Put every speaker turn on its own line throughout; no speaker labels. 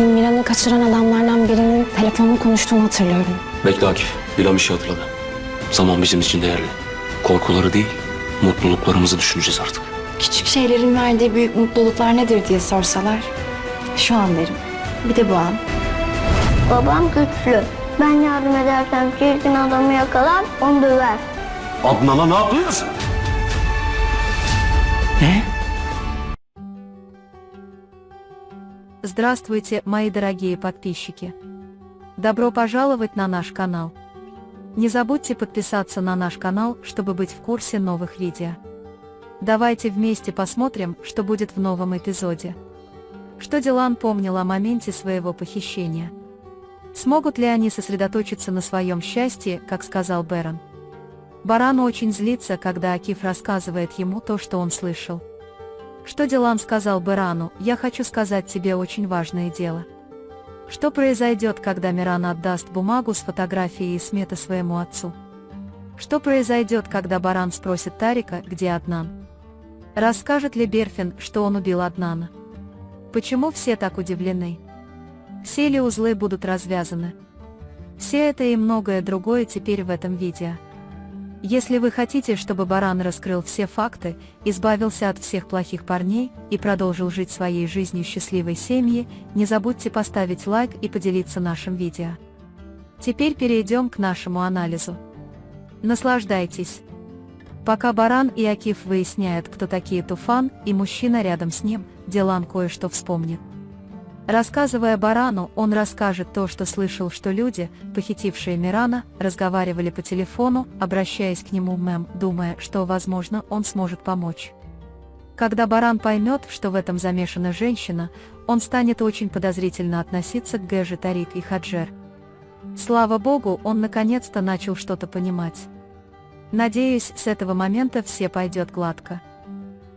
Miran'ı kaçıran adamlardan birinin telefonla konuştuğunu hatırlıyorum.
Bekle Akif. Dilan bir şey hatırladı. Zaman bizim için değerli. Korkuları değil, mutluluklarımızı düşüneceğiz artık.
Küçük şeylerin verdiği büyük mutluluklar nedir diye sorsalar, şu an derim. Bir de bu an.
Babam güçlü. Ben yardım edersem çirkin adamı yakalar, onu döver.
Adnan'a ne yapıyorsun?
Здравствуйте, мои дорогие подписчики! Добро пожаловать на наш канал. Не забудьте подписаться на наш канал, чтобы быть в курсе новых видео. Давайте вместе посмотрим, что будет в новом эпизоде. Что Дилан помнил о моменте своего похищения? Смогут ли они сосредоточиться на своем счастье, как сказал Бэрон? Баран очень злится, когда Акиф рассказывает ему то, что он слышал. Что Дилан сказал Бэрану: «Я хочу сказать тебе очень важное дело». Что произойдет, когда Миран отдаст бумагу с фотографией Исмета своему отцу? Что произойдет, когда Баран спросит Тарика, где Аднан? Расскажет ли Берфин, что он убил Аднана? Почему все так удивлены? Все ли узлы будут развязаны? Все это и многое другое теперь в этом видео. Если вы хотите, чтобы Баран раскрыл все факты, избавился от всех плохих парней и продолжил жить своей жизнью счастливой семьи, не забудьте поставить лайк и поделиться нашим видео. Теперь перейдем к нашему анализу. Наслаждайтесь. Пока Баран и Акиф выясняют, кто такие Туфан и мужчина рядом с ним, Дилан кое-что вспомнит. Рассказывая Барану, он расскажет то, что слышал, что люди, похитившие Мирана, разговаривали по телефону, обращаясь к нему думая, что, возможно, он сможет помочь. Когда Баран поймет, что в этом замешана женщина, он станет очень подозрительно относиться к Гэже, Тарик и Хаджер. Слава богу, он наконец-то начал что-то понимать. Надеюсь, с этого момента все пойдет гладко.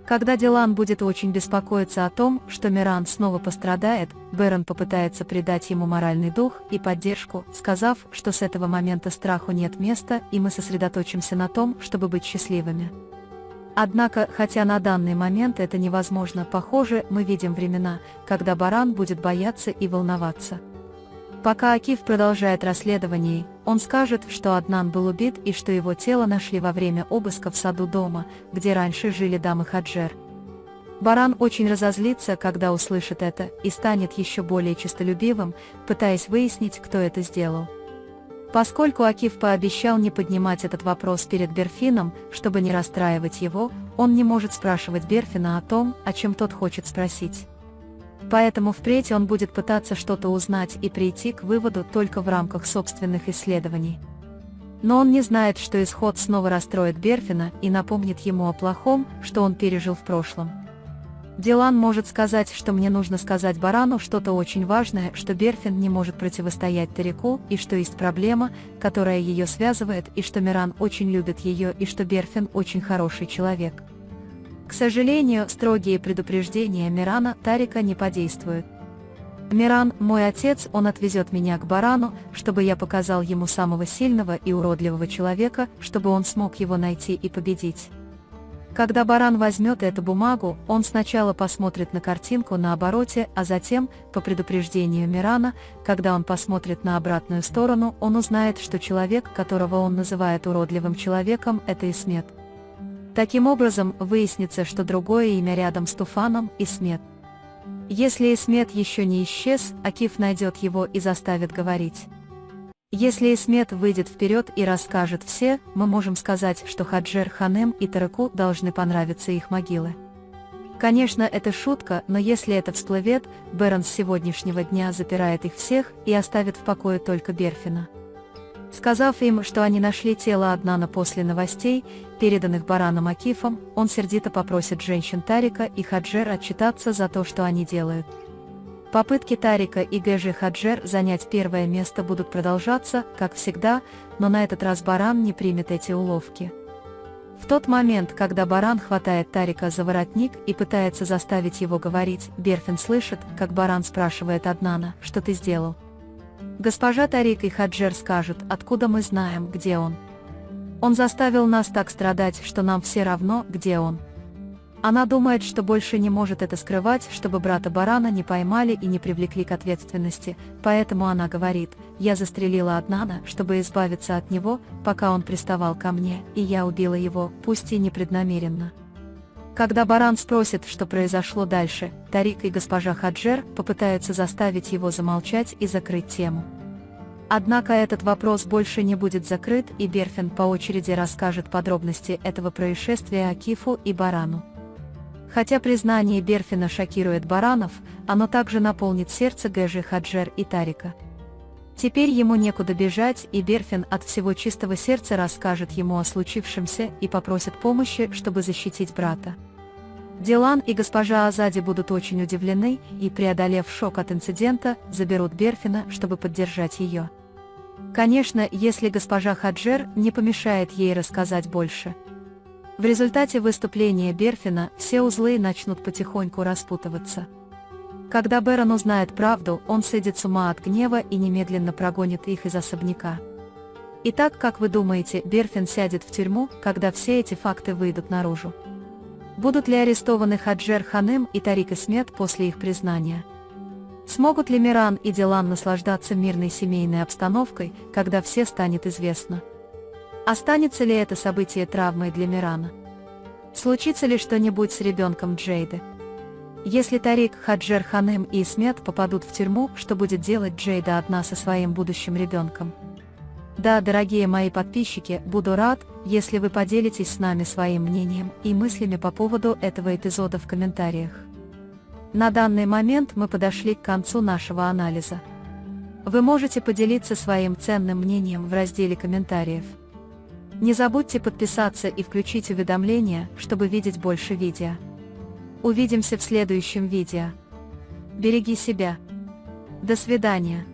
Когда Дилан будет очень беспокоиться о том, что Миран снова пострадает, Бэрон попытается придать ему моральный дух и поддержку, сказав, что с этого момента страху нет места и мы сосредоточимся на том, чтобы быть счастливыми. Однако, хотя на данный момент это невозможно, похоже, мы видим времена, когда Баран будет бояться и волноваться. Пока Акиф продолжает расследование, он скажет, что Аднан был убит и что его тело нашли во время обыска в саду дома, где раньше жили дамы Хаджер. Баран очень разозлится, когда услышит это, и станет еще более честолюбивым, пытаясь выяснить, кто это сделал. Поскольку Акиф пообещал не поднимать этот вопрос перед Берфином, чтобы не расстраивать его, он не может спрашивать Берфина о том, о чем тот хочет спросить. Поэтому впредь он будет пытаться что-то узнать и прийти к выводу только в рамках собственных исследований. Но он не знает, что исход снова расстроит Берфина и напомнит ему о плохом, что он пережил в прошлом. Дилан может сказать, что мне нужно сказать Барану что-то очень важное, что Берфин не может противостоять Тарику, и что есть проблема, которая ее связывает, и что Миран очень любит ее, и что Берфин очень хороший человек. К сожалению, строгие предупреждения Мирана Тарика не подействуют. Миран, мой отец, он отвезет меня к Барану, чтобы я показал ему самого сильного и уродливого человека, чтобы он смог его найти и победить. Когда Баран возьмет эту бумагу, он сначала посмотрит на картинку на обороте, а затем, по предупреждению Мирана, когда он посмотрит на обратную сторону, он узнает, что человек, которого он называет уродливым человеком, это Исмет. Таким образом, выяснится, что другое имя рядом с Туфаном – Исмет. Если Исмет еще не исчез, Акиф найдет его и заставит говорить. Если Исмет выйдет вперед и расскажет все, мы можем сказать, что Хаджер Ханем и Тарику должны понравиться их могилы. Конечно, это шутка, но если это всплывет, Бэрон с сегодняшнего дня запирает их всех и оставит в покое только Берфина. Сказав им, что они нашли тело Аднана после новостей, переданных Бараном Акифом, он сердито попросит женщин Тарика и Хаджер отчитаться за то, что они делают. Попытки Тарика и Гэжи Хаджер занять первое место будут продолжаться, как всегда, но на этот раз Баран не примет эти уловки. В тот момент, когда Баран хватает Тарика за воротник и пытается заставить его говорить, Берфин слышит, как Баран спрашивает Аднана: «Что ты сделал?» Госпожа Тарик и Хаджер скажут: «Откуда мы знаем, где он? Он заставил нас так страдать, что нам все равно, где он». Она думает, что больше не может это скрывать, чтобы брата Барана не поймали и не привлекли к ответственности, поэтому она говорит: «Я застрелила Аднана, чтобы избавиться от него, пока он приставал ко мне, и я убила его, пусть и непреднамеренно». Когда Баран спросит, что произошло дальше, Тарик и госпожа Хаджер попытаются заставить его замолчать и закрыть тему. Однако этот вопрос больше не будет закрыт, и Берфин по очереди расскажет подробности этого происшествия Акифу и Барану. Хотя признание Берфина шокирует Баранов, оно также наполнит сердце Гэжи Хаджер и Тарика. Теперь ему некуда бежать, и Берфин от всего чистого сердца расскажет ему о случившемся и попросит помощи, чтобы защитить брата. Дилан и госпожа Азади будут очень удивлены и, преодолев шок от инцидента, заберут Берфина, чтобы поддержать ее. Конечно, если госпожа Хаджер не помешает ей рассказать больше. В результате выступления Берфина все узлы начнут потихоньку распутываться. Когда Берон узнает правду, он сойдет с ума от гнева и немедленно прогонит их из особняка. Итак, как вы думаете, Берфин сядет в тюрьму, когда все эти факты выйдут наружу? Будут ли арестованы Хаджер Ханым и Тарик Исмет после их признания? Смогут ли Миран и Дилан наслаждаться мирной семейной обстановкой, когда все станет известно? Останется ли это событие травмой для Мирана? Случится ли что-нибудь с ребенком Джейды? Если Тарик, Хаджер Ханым и Исмет попадут в тюрьму, что будет делать Джейда одна со своим будущим ребенком? Да, дорогие мои подписчики, буду рад, если вы поделитесь с нами своим мнением и мыслями по поводу этого эпизода в комментариях. На данный момент мы подошли к концу нашего анализа. Вы можете поделиться своим ценным мнением в разделе комментариев. Не забудьте подписаться и включить уведомления, чтобы видеть больше видео. Увидимся в следующем видео. Береги себя. До свидания.